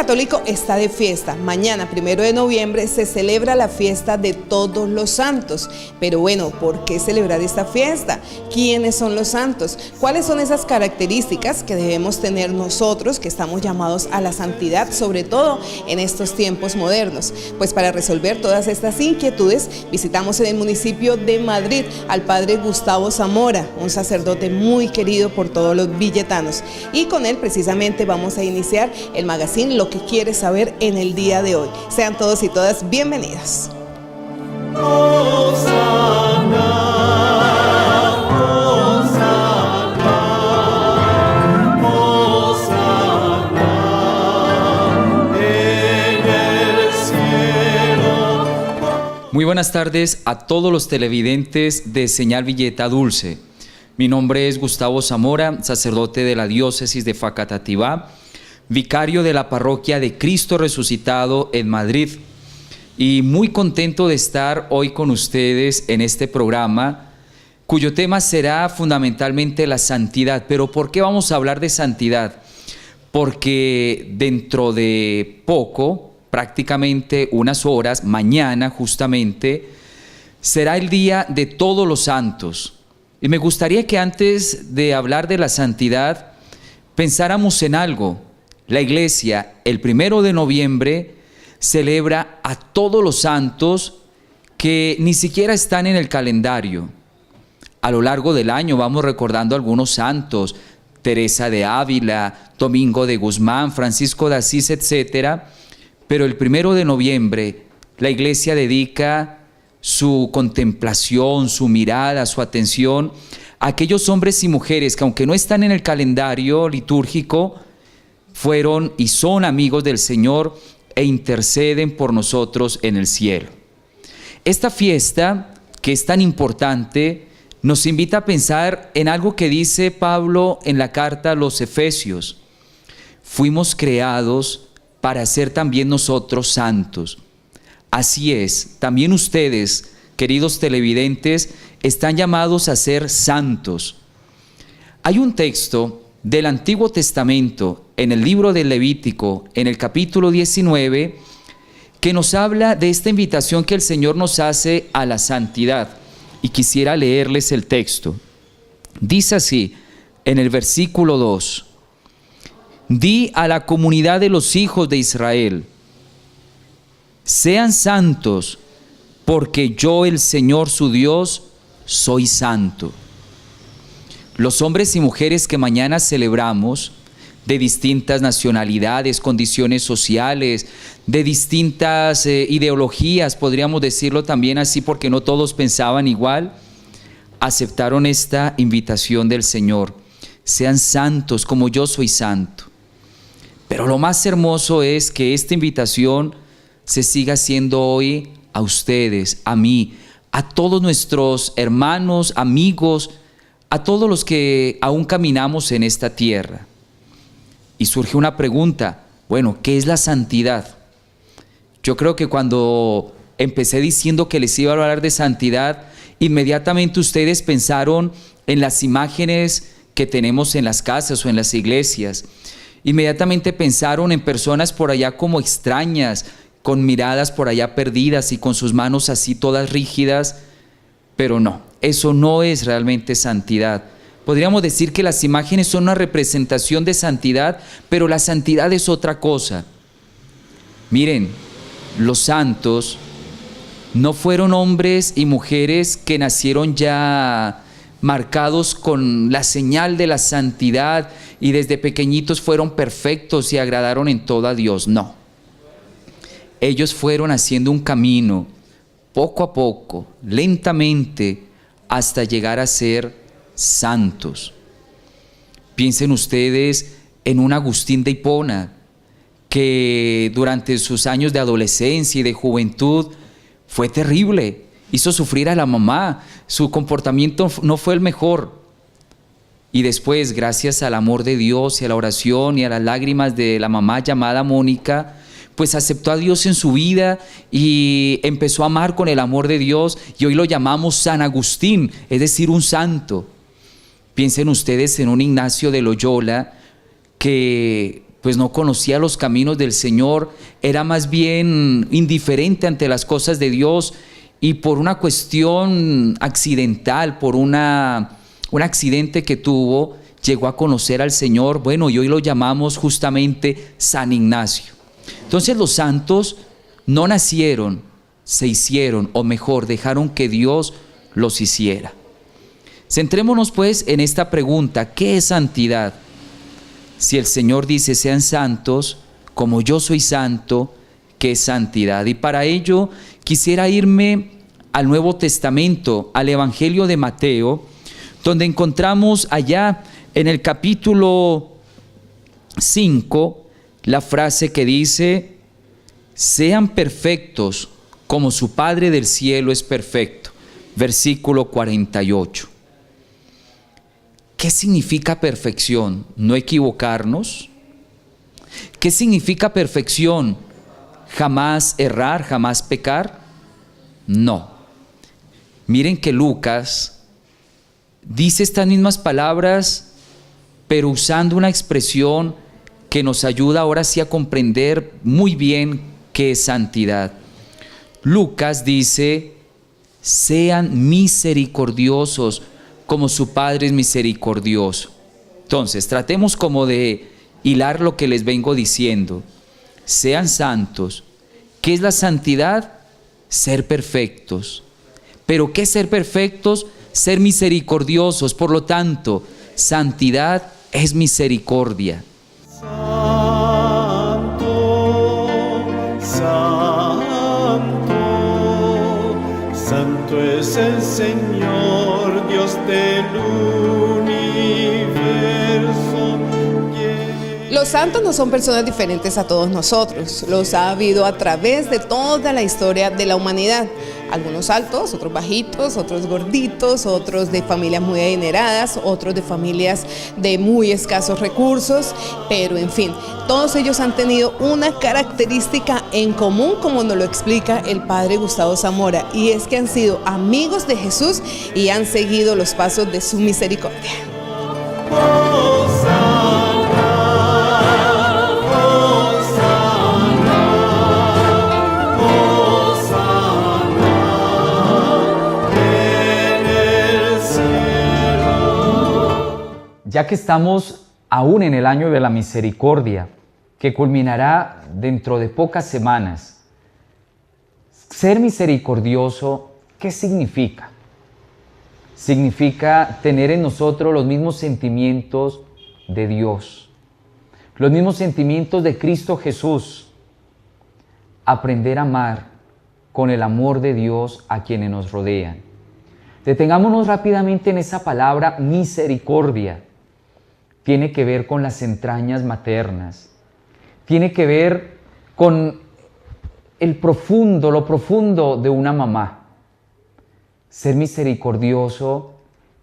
católico está de fiesta. Mañana, 1 de noviembre, se celebra la fiesta de Todos los Santos. Pero bueno, ¿por qué celebrar esta fiesta? ¿Quiénes son los santos? ¿Cuáles son esas características que debemos tener nosotros que estamos llamados a la santidad, sobre todo en estos tiempos modernos? Pues para resolver todas estas inquietudes, visitamos en el municipio de Madrid al padre Gustavo Zamora, un sacerdote muy querido por todos los villetanos. Y con él precisamente vamos a iniciar el magazine Lo que quieres saber en el día de hoy. Sean todos y todas bienvenidos. Muy buenas tardes a todos los televidentes de Señal Villeta Dulce. Mi nombre es Gustavo Zamora, sacerdote de la diócesis de Facatativá, vicario de la parroquia de Cristo Resucitado en Madrid, y muy contento de estar hoy con ustedes en este programa, cuyo tema será fundamentalmente la santidad. Pero ¿por qué vamos a hablar de santidad? Porque dentro de poco, prácticamente unas horas, mañana justamente, será el día de Todos los Santos. Y me gustaría que antes de hablar de la santidad, pensáramos en algo. La Iglesia, el 1 de noviembre, celebra a todos los santos que ni siquiera están en el calendario. A lo largo del año vamos recordando algunos santos: Teresa de Ávila, Domingo de Guzmán, Francisco de Asís, etc. Pero el 1 de noviembre la Iglesia dedica su contemplación, su mirada, su atención a aquellos hombres y mujeres que, aunque no están en el calendario litúrgico, fueron y son amigos del Señor e interceden por nosotros en el cielo. Esta fiesta, que es tan importante, nos invita a pensar en algo que dice Pablo en la carta a los Efesios: fuimos creados para ser también nosotros santos. Así es, también ustedes, queridos televidentes, están llamados a ser santos. Hay un texto del Antiguo Testamento, en el libro del Levítico, en el capítulo 19, que nos habla de esta invitación que el Señor nos hace a la santidad. Y quisiera leerles el texto. Dice así, en el versículo 2: di a la comunidad de los hijos de Israel: sean santos, porque yo, el Señor su Dios, soy santo. Los hombres y mujeres que mañana celebramos, de distintas nacionalidades, condiciones sociales, de distintas ideologías, podríamos decirlo también así, porque no todos pensaban igual, aceptaron esta invitación del Señor: sean santos como yo soy santo. Pero lo más hermoso es que esta invitación se siga haciendo hoy a ustedes, a mí, a todos nuestros hermanos, amigos, a todos los que aún caminamos en esta tierra. Y surge una pregunta: bueno, ¿qué es la santidad? Yo creo que cuando empecé diciendo que les iba a hablar de santidad, inmediatamente ustedes pensaron en las imágenes que tenemos en las casas o en las iglesias. Inmediatamente pensaron en personas por allá como extrañas, con miradas por allá perdidas y con sus manos así todas rígidas. Pero no, eso no es realmente santidad. Podríamos decir que las imágenes son una representación de santidad, pero la santidad es otra cosa. Miren, los santos no fueron hombres y mujeres que nacieron ya marcados con la señal de la santidad y desde pequeñitos fueron perfectos y agradaron en todo a Dios. No. Ellos fueron haciendo un camino, poco a poco, lentamente, hasta llegar a ser santos. Piensen ustedes en un Agustín de Hipona, que durante sus años de adolescencia y de juventud fue terrible, hizo sufrir a la mamá, su comportamiento no fue el mejor. Y después, gracias al amor de Dios y a la oración y a las lágrimas de la mamá llamada Mónica, pues aceptó a Dios en su vida y empezó a amar con el amor de Dios, y hoy lo llamamos San Agustín, es decir, un santo. Piensen ustedes en un Ignacio de Loyola que pues no conocía los caminos del Señor, era más bien indiferente ante las cosas de Dios, y por una cuestión accidental, por un accidente que tuvo, llegó a conocer al Señor, bueno, y hoy lo llamamos justamente San Ignacio. Entonces los santos no nacieron, se hicieron, o mejor, dejaron que Dios los hiciera. Centrémonos pues en esta pregunta: ¿qué es santidad? Si el Señor dice sean santos, como yo soy santo, ¿qué es santidad? Y para ello quisiera irme al Nuevo Testamento, al Evangelio de Mateo, donde encontramos allá en el capítulo 5 la frase que dice: sean perfectos como su Padre del cielo es perfecto. Versículo 48. ¿Qué significa perfección? ¿No equivocarnos? ¿Qué significa perfección? ¿Jamás errar, jamás pecar? No. Miren que Lucas dice estas mismas palabras, pero usando una expresión que nos ayuda ahora sí a comprender muy bien qué es santidad. Lucas dice: sean misericordiosos como su Padre es misericordioso. Entonces, tratemos como de hilar lo que les vengo diciendo. Sean santos. ¿Qué es la santidad? Ser perfectos. ¿Pero qué es ser perfectos? Ser misericordiosos. Por lo tanto, santidad es misericordia. Santo, santo, santo es el Señor, Dios del universo. Los santos no son personas diferentes a todos nosotros, los ha habido a través de toda la historia de la humanidad. Algunos altos, otros bajitos, otros gorditos, otros de familias muy adineradas, otros de familias de muy escasos recursos, pero en fin, todos ellos han tenido una característica en común, como nos lo explica el padre Gustavo Zamora, y es que han sido amigos de Jesús y han seguido los pasos de su misericordia. Ya que estamos aún en el año de la misericordia, que culminará dentro de pocas semanas, ser misericordioso, ¿qué significa? Significa tener en nosotros los mismos sentimientos de Dios, los mismos sentimientos de Cristo Jesús, aprender a amar con el amor de Dios a quienes nos rodean. Detengámonos rápidamente en esa palabra misericordia. Tiene que ver con las entrañas maternas, tiene que ver con lo profundo de una mamá. Ser misericordioso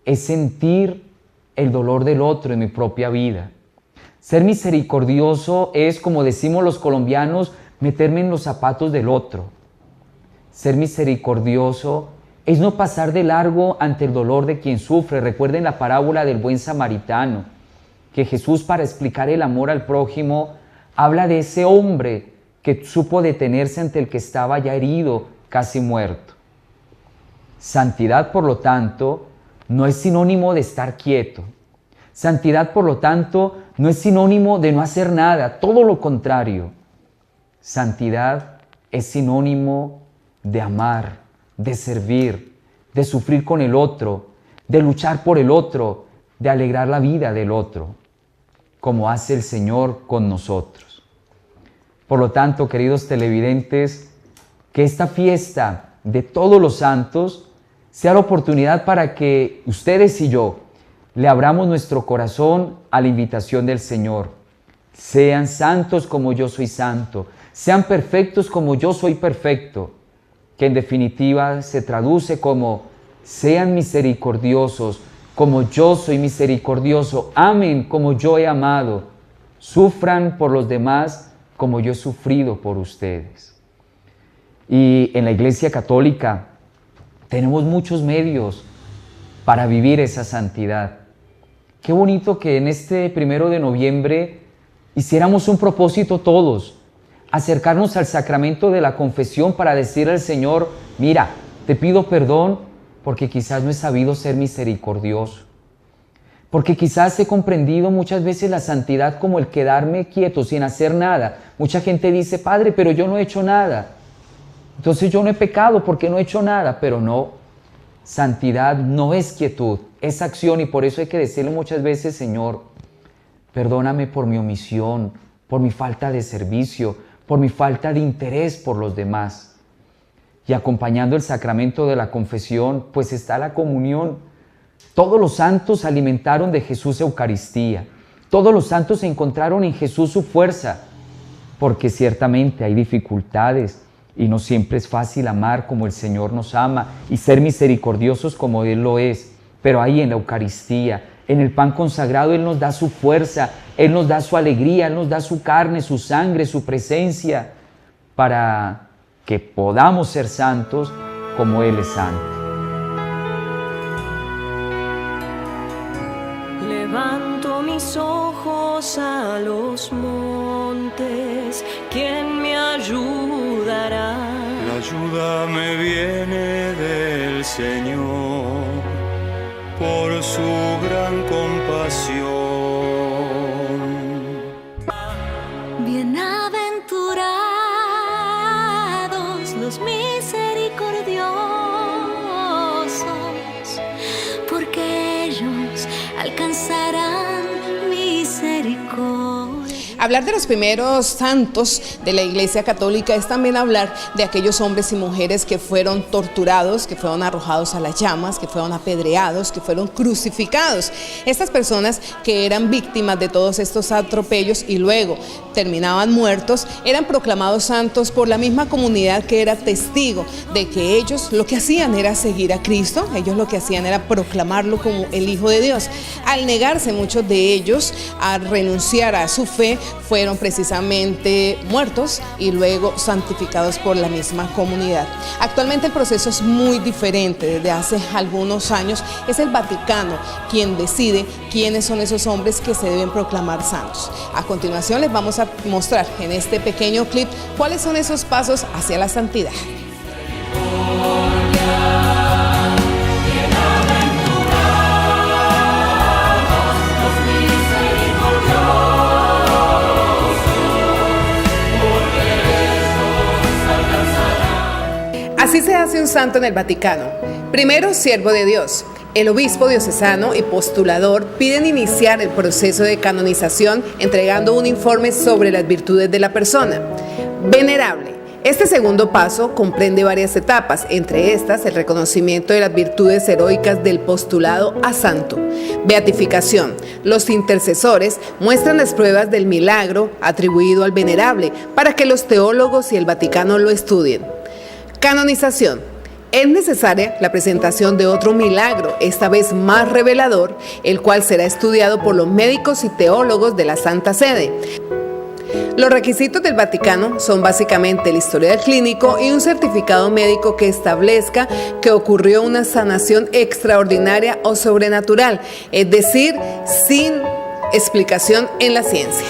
es sentir el dolor del otro en mi propia vida. Ser misericordioso es, como decimos los colombianos, meterme en los zapatos del otro. Ser misericordioso es no pasar de largo ante el dolor de quien sufre. Recuerden la parábola del buen samaritano, que Jesús, para explicar el amor al prójimo, habla de ese hombre que supo detenerse ante el que estaba ya herido, casi muerto. Santidad, por lo tanto, no es sinónimo de estar quieto. Santidad, por lo tanto, no es sinónimo de no hacer nada, todo lo contrario. Santidad es sinónimo de amar, de servir, de sufrir con el otro, de luchar por el otro, de alegrar la vida del otro, como hace el Señor con nosotros. Por lo tanto, queridos televidentes, que esta fiesta de todos los santos sea la oportunidad para que ustedes y yo le abramos nuestro corazón a la invitación del Señor. Sean santos como yo soy santo, sean perfectos como yo soy perfecto, que en definitiva se traduce como sean misericordiosos como yo soy misericordioso, amen como yo he amado, sufran por los demás como yo he sufrido por ustedes. Y en la Iglesia Católica tenemos muchos medios para vivir esa santidad. Qué bonito que en este 1 de noviembre hiciéramos un propósito todos, acercarnos al sacramento de la confesión para decirle al Señor, mira, te pido perdón porque quizás no he sabido ser misericordioso, porque quizás he comprendido muchas veces la santidad como el quedarme quieto sin hacer nada. Mucha gente dice, Padre, pero yo no he hecho nada. Entonces yo no he pecado porque no he hecho nada, pero no. Santidad no es quietud, es acción, y por eso hay que decirle muchas veces, Señor, perdóname por mi omisión, por mi falta de servicio, por mi falta de interés por los demás. Y acompañando el sacramento de la confesión, pues está la comunión. Todos los santos alimentaron de Jesús Eucaristía. Todos los santos encontraron en Jesús su fuerza, porque ciertamente hay dificultades y no siempre es fácil amar como el Señor nos ama y ser misericordiosos como Él lo es. Pero ahí en la Eucaristía, en el pan consagrado, Él nos da su fuerza, Él nos da su alegría, Él nos da su carne, su sangre, su presencia, para que podamos ser santos como Él es santo. Levanto mis ojos a los montes, ¿quién me ayudará? La ayuda me viene del Señor, por su gran compasión. Bienaventurados los misericordiosos, porque ellos alcanzarán misericordia. Hablar de los primeros santos de la Iglesia Católica es también hablar de aquellos hombres y mujeres que fueron torturados, que fueron arrojados a las llamas, que fueron apedreados, que fueron crucificados. Estas personas que eran víctimas de todos estos atropellos y luego terminaban muertos, eran proclamados santos por la misma comunidad que era testigo de que ellos lo que hacían era seguir a Cristo, ellos lo que hacían era proclamarlo como el Hijo de Dios. Al negarse muchos de ellos a renunciar a su fe, fueron precisamente muertos y luego santificados por la misma comunidad. Actualmente el proceso es muy diferente. Desde hace algunos años es el Vaticano quien decide quiénes son esos hombres que se deben proclamar santos. A continuación les vamos a mostrar en este pequeño clip cuáles son esos pasos hacia la santidad. Así se hace un santo en el Vaticano. Primero, siervo de Dios. El obispo diocesano y postulador piden iniciar el proceso de canonización entregando un informe sobre las virtudes de la persona. Venerable. Este segundo paso comprende varias etapas, entre estas el reconocimiento de las virtudes heroicas del postulado a santo. Beatificación. Los intercesores muestran las pruebas del milagro atribuido al venerable para que los teólogos y el Vaticano lo estudien. Canonización. Es necesaria la presentación de otro milagro, esta vez más revelador, el cual será estudiado por los médicos y teólogos de la Santa Sede. Los requisitos del Vaticano son básicamente el historial clínico y un certificado médico que establezca que ocurrió una sanación extraordinaria o sobrenatural, es decir, sin explicación en la ciencia.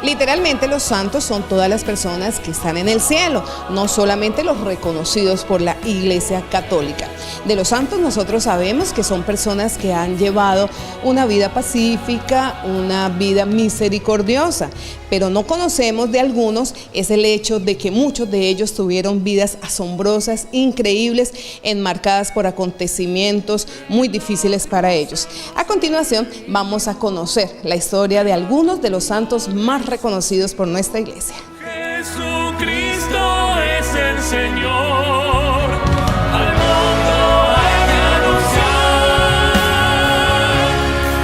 Literalmente los santos son todas las personas que están en el cielo, no solamente los reconocidos por la Iglesia Católica. De los santos nosotros sabemos que son personas que han llevado una vida pacífica, una vida misericordiosa, pero no conocemos de algunos es el hecho de que muchos de ellos tuvieron vidas asombrosas, increíbles, enmarcadas por acontecimientos muy difíciles para ellos. A continuación vamos a conocer la historia de algunos de los santos más reconocidos por nuestra Iglesia. Jesucristo es el Señor, al mundo hay que anunciar.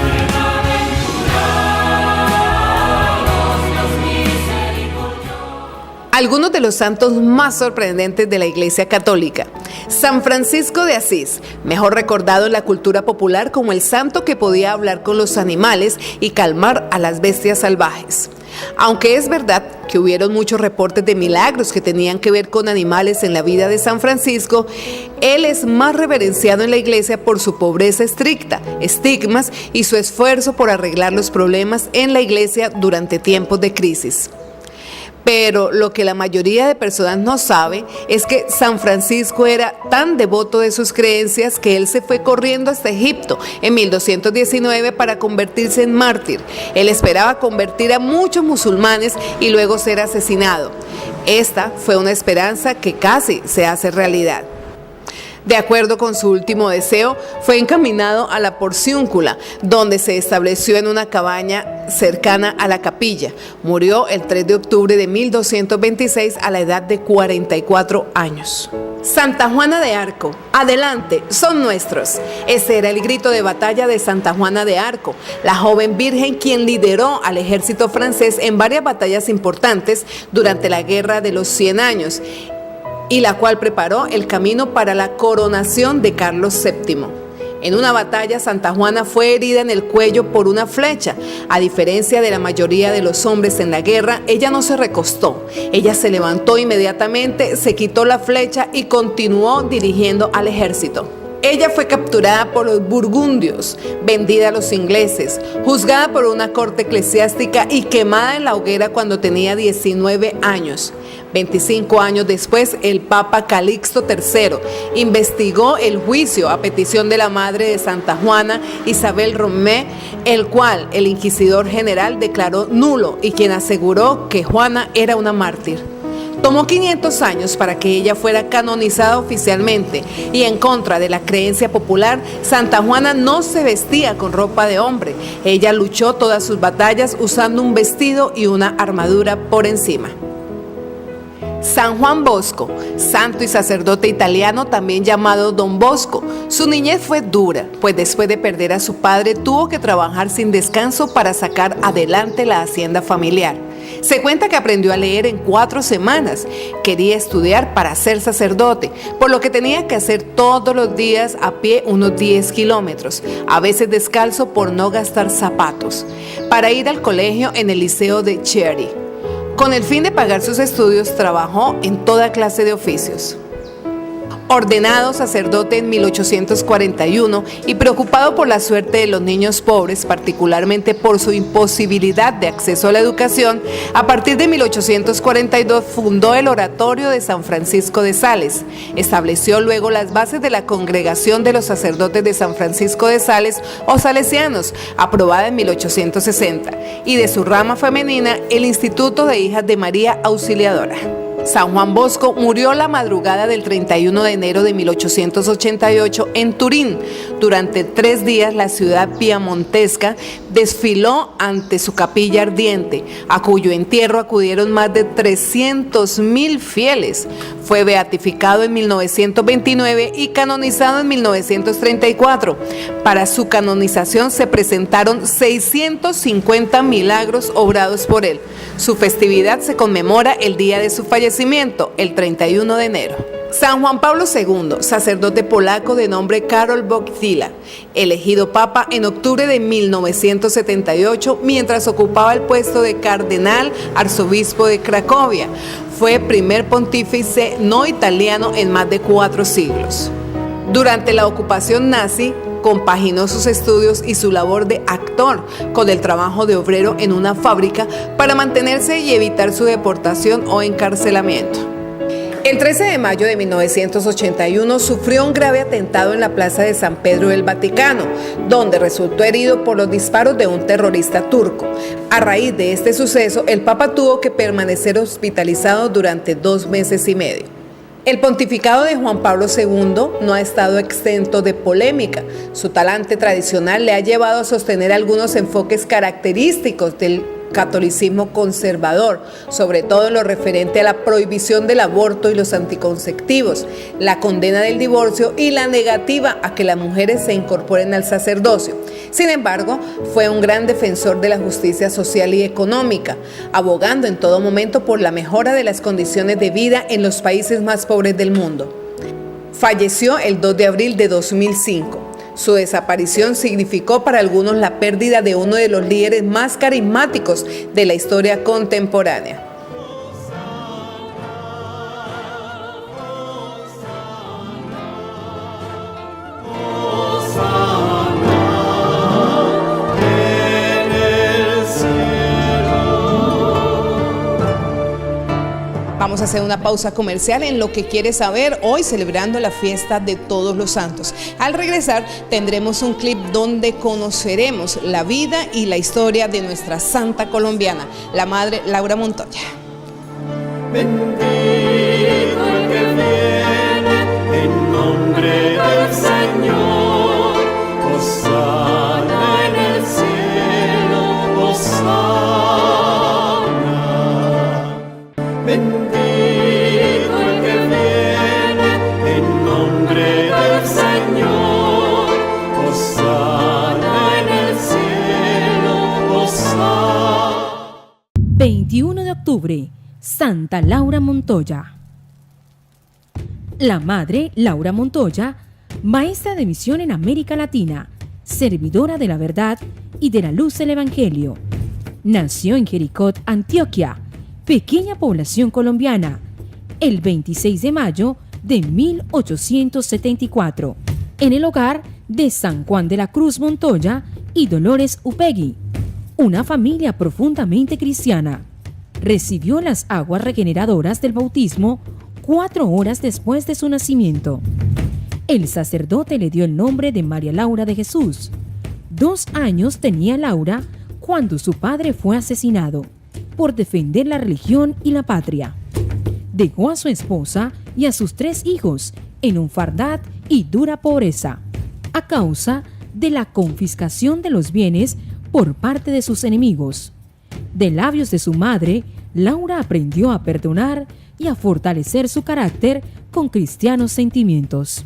Bienaventurados los misericordiosos. Algunos de los santos más sorprendentes de la Iglesia Católica. San Francisco de Asís, mejor recordado en la cultura popular como el santo que podía hablar con los animales y calmar a las bestias salvajes. Aunque es verdad que hubieron muchos reportes de milagros que tenían que ver con animales en la vida de San Francisco, él es más reverenciado en la Iglesia por su pobreza estricta, estigmas y su esfuerzo por arreglar los problemas en la Iglesia durante tiempos de crisis. Pero lo que la mayoría de personas no sabe es que San Francisco era tan devoto de sus creencias que él se fue corriendo hasta Egipto en 1219 para convertirse en mártir. Él esperaba convertir a muchos musulmanes y luego ser asesinado. Esta fue una esperanza que casi se hace realidad. De acuerdo con su último deseo, fue encaminado a la Porciúncula, donde se estableció en una cabaña cercana a la capilla. Murió el 3 de octubre de 1226 a la edad de 44 años. Santa Juana de Arco, adelante, son nuestros. Ese era el grito de batalla de Santa Juana de Arco, la joven virgen quien lideró al ejército francés en varias batallas importantes durante la Guerra de los 100 años, y la cual preparó el camino para la coronación de Carlos VII. En una batalla, Santa Juana fue herida en el cuello por una flecha. A diferencia de la mayoría de los hombres en la guerra, ella no se recostó. Ella se levantó inmediatamente, se quitó la flecha y continuó dirigiendo al ejército. Ella fue capturada por los burgundios, vendida a los ingleses, juzgada por una corte eclesiástica y quemada en la hoguera cuando tenía 19 años. 25 años después, el Papa Calixto III investigó el juicio a petición de la madre de Santa Juana, Isabel Romé, el cual el inquisidor general declaró nulo y quien aseguró que Juana era una mártir. Tomó 500 años para que ella fuera canonizada oficialmente y en contra de la creencia popular, Santa Juana no se vestía con ropa de hombre. Ella luchó todas sus batallas usando un vestido y una armadura por encima. San Juan Bosco, santo y sacerdote italiano también llamado Don Bosco. Su niñez fue dura, pues después de perder a su padre tuvo que trabajar sin descanso para sacar adelante la hacienda familiar. Se cuenta que aprendió a leer en 4 semanas. Quería estudiar para ser sacerdote, por lo que tenía que hacer todos los días a pie unos 10 kilómetros, a veces descalzo por no gastar zapatos, para ir al colegio en el liceo de Chieri. Con el fin de pagar sus estudios, trabajó en toda clase de oficios. Ordenado sacerdote en 1841 y preocupado por la suerte de los niños pobres, particularmente por su imposibilidad de acceso a la educación, a partir de 1842 fundó el Oratorio de San Francisco de Sales. Estableció luego las bases de la Congregación de los Sacerdotes de San Francisco de Sales o Salesianos, aprobada en 1860, y de su rama femenina, el Instituto de Hijas de María Auxiliadora. San Juan Bosco murió la madrugada del 31 de enero de 1888 en Turín. Durante 3 días la ciudad piamontesca desfiló ante su capilla ardiente, a cuyo entierro acudieron más de 300,000 fieles. Fue beatificado en 1929 y canonizado en 1934. Para su canonización se presentaron 650 milagros obrados por él. Su festividad se conmemora el día de su fallecimiento, el 31 de enero. San Juan Pablo II, sacerdote polaco de nombre Karol Wojtyła, elegido papa en octubre de 1978 mientras ocupaba el puesto de cardenal arzobispo de Cracovia. Fue primer pontífice no italiano en más de 4 siglos. Durante la ocupación nazi, compaginó sus estudios y su labor de actor con el trabajo de obrero en una fábrica para mantenerse y evitar su deportación o encarcelamiento. El 13 de mayo de 1981 sufrió un grave atentado en la Plaza de San Pedro del Vaticano, donde resultó herido por los disparos de un terrorista turco. A raíz de este suceso, el Papa tuvo que permanecer hospitalizado durante 2 meses y medio. El pontificado de Juan Pablo II no ha estado exento de polémica. Su talante tradicional le ha llevado a sostener algunos enfoques característicos del catolicismo conservador, sobre todo en lo referente a la prohibición del aborto y los anticonceptivos, la condena del divorcio y la negativa a que las mujeres se incorporen al sacerdocio. Sin embargo, fue un gran defensor de la justicia social y económica, abogando en todo momento por la mejora de las condiciones de vida en los países más pobres del mundo. Falleció el 2 de abril de 2005. Su desaparición significó para algunos la pérdida de uno de los líderes más carismáticos de la historia contemporánea. Vamos a hacer una pausa comercial en Lo que quieres saber, hoy celebrando la fiesta de Todos los Santos. Al regresar tendremos un clip donde conoceremos la vida y la historia de nuestra santa colombiana, la Madre Laura Montoya. Bendito el que viene en nombre del Señor, hosana en el cielo, hosana. Bendito el que viene en nombre del Señor, hosana en el cielo, hosana. 21 de octubre, Santa Laura Montoya. La Madre Laura Montoya, maestra de misión en América Latina, servidora de la verdad y de la luz del Evangelio. Nació en Jericó, Antioquia, pequeña población colombiana, el 26 de mayo de 1874, en el hogar de San Juan de la Cruz Montoya y Dolores Upegui, una familia profundamente cristiana. Recibió las aguas regeneradoras del bautismo 4 horas después de su nacimiento. El sacerdote le dio el nombre de María Laura de Jesús. 2 años tenía Laura cuando su padre fue asesinado por defender la religión y la patria. Dejó a su esposa y a sus 3 hijos en orfandad y dura pobreza, a causa de la confiscación de los bienes por parte de sus enemigos. De labios de su madre, Laura aprendió a perdonar y a fortalecer su carácter con cristianos sentimientos.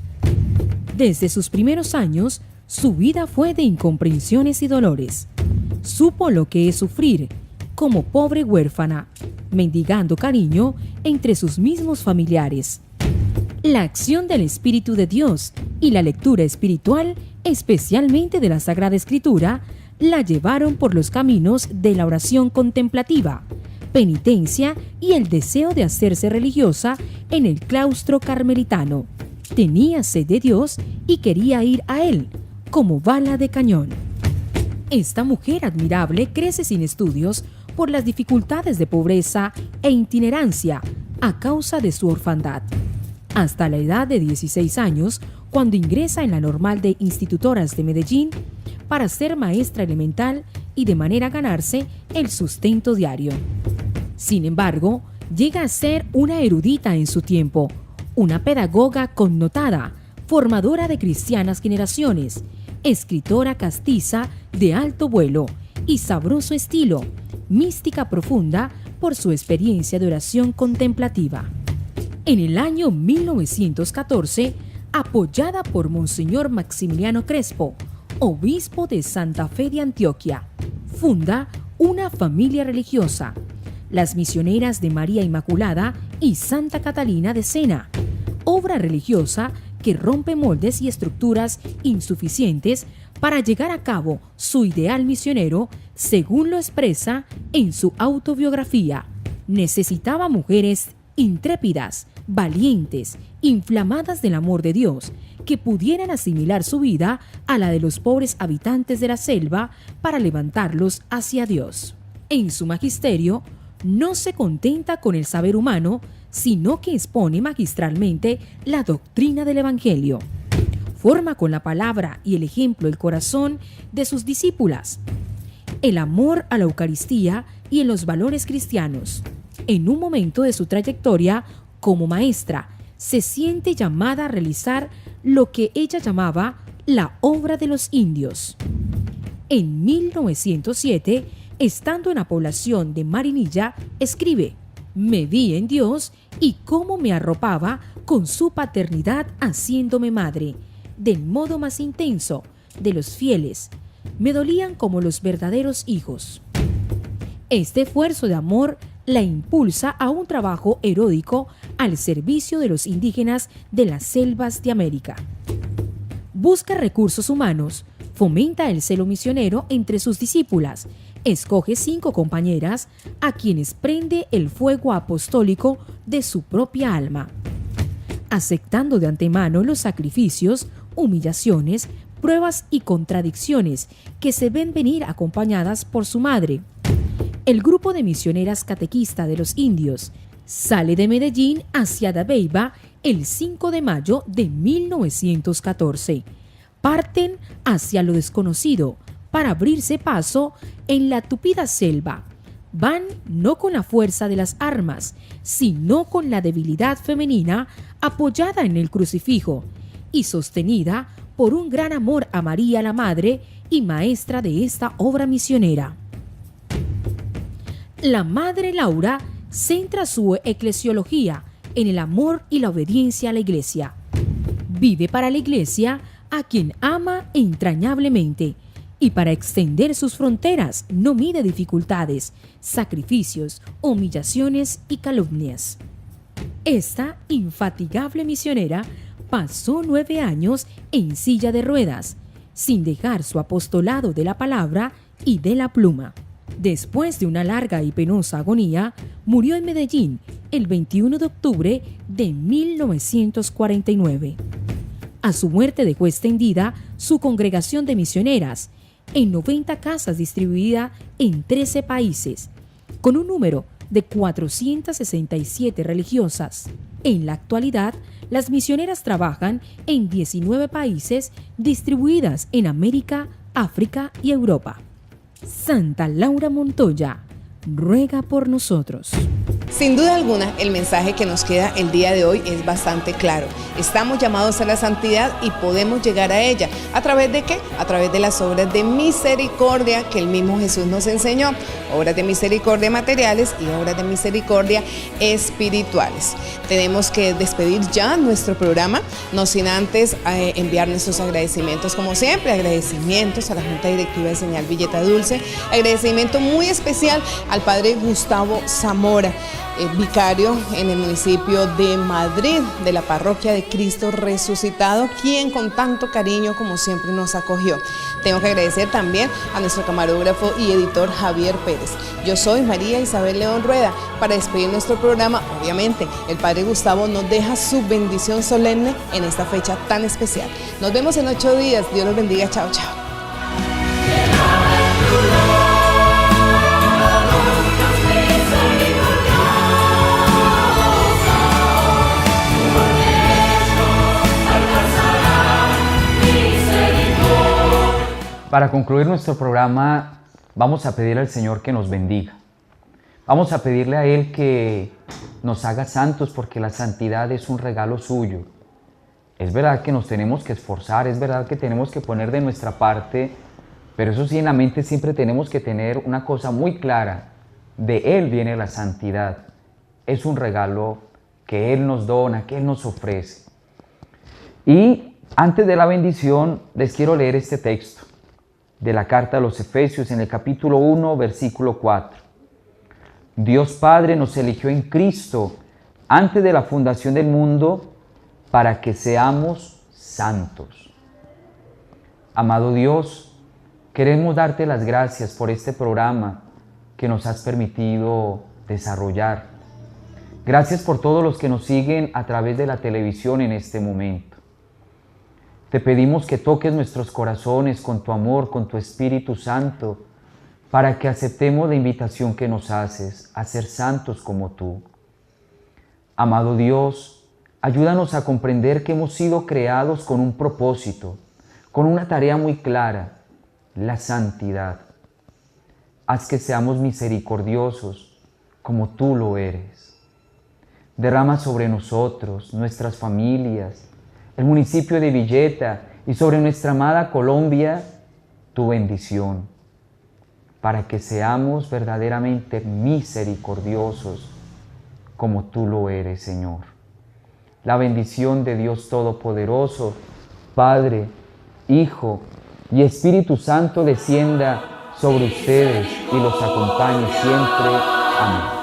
Desde sus primeros años, su vida fue de incomprensiones y dolores. Supo lo que es sufrir como pobre huérfana, mendigando cariño entre sus mismos familiares. La acción del Espíritu de Dios y la lectura espiritual, especialmente de la Sagrada Escritura, la llevaron por los caminos de la oración contemplativa, penitencia y el deseo de hacerse religiosa en el claustro carmelitano. Tenía sed de Dios y quería ir a Él, como bala de cañón. Esta mujer admirable crece sin estudios por las dificultades de pobreza e itinerancia a causa de su orfandad. Hasta la edad de 16 años, cuando ingresa en la Normal de Institutoras de Medellín para ser maestra elemental y de manera a ganarse el sustento diario. Sin embargo, llega a ser una erudita en su tiempo, una pedagoga connotada, formadora de cristianas generaciones, escritora castiza de alto vuelo y sabroso estilo, mística profunda por su experiencia de oración contemplativa. En el año 1914, apoyada por Monseñor Maximiliano Crespo, obispo de Santa Fe de Antioquia, funda una familia religiosa, las Misioneras de María Inmaculada y Santa Catalina de Siena, obra religiosa que rompe moldes y estructuras insuficientes para llegar a cabo su ideal misionero, según lo expresa en su autobiografía. Necesitaba mujeres intrépidas, valientes, inflamadas del amor de Dios, que pudieran asimilar su vida a la de los pobres habitantes de la selva para levantarlos hacia Dios. En su magisterio, no se contenta con el saber humano, sino que expone magistralmente la doctrina del Evangelio. Forma con la palabra y el ejemplo el corazón de sus discípulas, el amor a la Eucaristía y en los valores cristianos. En un momento de su trayectoria como maestra, se siente llamada a realizar lo que ella llamaba la obra de los indios. En 1907 estando en la población de Marinilla, escribe: me vi en Dios y cómo me arropaba con su paternidad haciéndome madre, del modo más intenso de los fieles. Me dolían como los verdaderos hijos. Este esfuerzo de amor la impulsa a un trabajo heroico al servicio de los indígenas de las selvas de América. Busca recursos humanos, fomenta el celo misionero entre sus discípulas, escoge 5 compañeras a quienes prende el fuego apostólico de su propia alma. Aceptando de antemano los sacrificios, humillaciones, pruebas y contradicciones que se ven venir acompañadas por su madre. El grupo de misioneras catequista de los indios sale de Medellín hacia Dabeiba el 5 de mayo de 1914. Parten hacia lo desconocido para abrirse paso en la tupida selva. Van no con la fuerza de las armas, sino con la debilidad femenina apoyada en el crucifijo y sostenida por un gran amor a María la Madre y maestra de esta obra misionera. La Madre Laura centra su eclesiología en el amor y la obediencia a la Iglesia. Vive para la Iglesia, a quien ama entrañablemente, y para extender sus fronteras no mide dificultades, sacrificios, humillaciones y calumnias. Esta infatigable misionera pasó 9 años en silla de ruedas, sin dejar su apostolado de la palabra y de la pluma. Después de una larga y penosa agonía, murió en Medellín el 21 de octubre de 1949. A su muerte dejó extendida su congregación de misioneras en 90 casas distribuida en 13 países, con un número de 467 religiosas. En la actualidad, las misioneras trabajan en 19 países distribuidas en América, África y Europa. Santa Laura Montoya, ruega por nosotros. Sin duda alguna, el mensaje que nos queda el día de hoy es bastante claro. Estamos llamados a la santidad y podemos llegar a ella. ¿A través de qué? A través de las obras de misericordia que el mismo Jesús nos enseñó. Obras de misericordia materiales y obras de misericordia espirituales. Tenemos que despedir ya nuestro programa, no sin antes enviar nuestros agradecimientos, como siempre, agradecimientos a la Junta Directiva de Señal Villeta Dulce, agradecimiento muy especial al Padre Gustavo Zamora, vicario en el municipio de Madrid, de la Parroquia de Cristo Resucitado, quien con tanto cariño como siempre nos acogió. Tengo que agradecer también a nuestro camarógrafo y editor Javier Pérez. Yo soy María Isabel León Rueda. Para despedir nuestro programa, obviamente, el Padre Gustavo nos deja su bendición solemne en esta fecha tan especial. Nos vemos en 8 días. Dios los bendiga. Chao, chao. Para concluir nuestro programa, vamos a pedir al Señor que nos bendiga. Vamos a pedirle a Él que nos haga santos, porque la santidad es un regalo suyo. Es verdad que nos tenemos que esforzar, es verdad que tenemos que poner de nuestra parte, pero eso sí, en la mente siempre tenemos que tener una cosa muy clara: de Él viene la santidad. Es un regalo que Él nos dona, que Él nos ofrece. Y antes de la bendición, les quiero leer este texto de la carta a los Efesios en el capítulo 1, versículo 4. Dios Padre nos eligió en Cristo antes de la fundación del mundo para que seamos santos. Amado Dios, queremos darte las gracias por este programa que nos has permitido desarrollar. Gracias por todos los que nos siguen a través de la televisión en este momento. Te pedimos que toques nuestros corazones con tu amor, con tu Espíritu Santo, para que aceptemos la invitación que nos haces a ser santos como tú. Amado Dios, ayúdanos a comprender que hemos sido creados con un propósito, con una tarea muy clara: la santidad. Haz que seamos misericordiosos como tú lo eres. Derrama sobre nosotros, nuestras familias, el municipio de Villeta y sobre nuestra amada Colombia, tu bendición. para que seamos verdaderamente misericordiosos como tú lo eres, Señor. La bendición de Dios Todopoderoso, Padre, Hijo y Espíritu Santo descienda sobre ustedes y los acompañe siempre. Amén.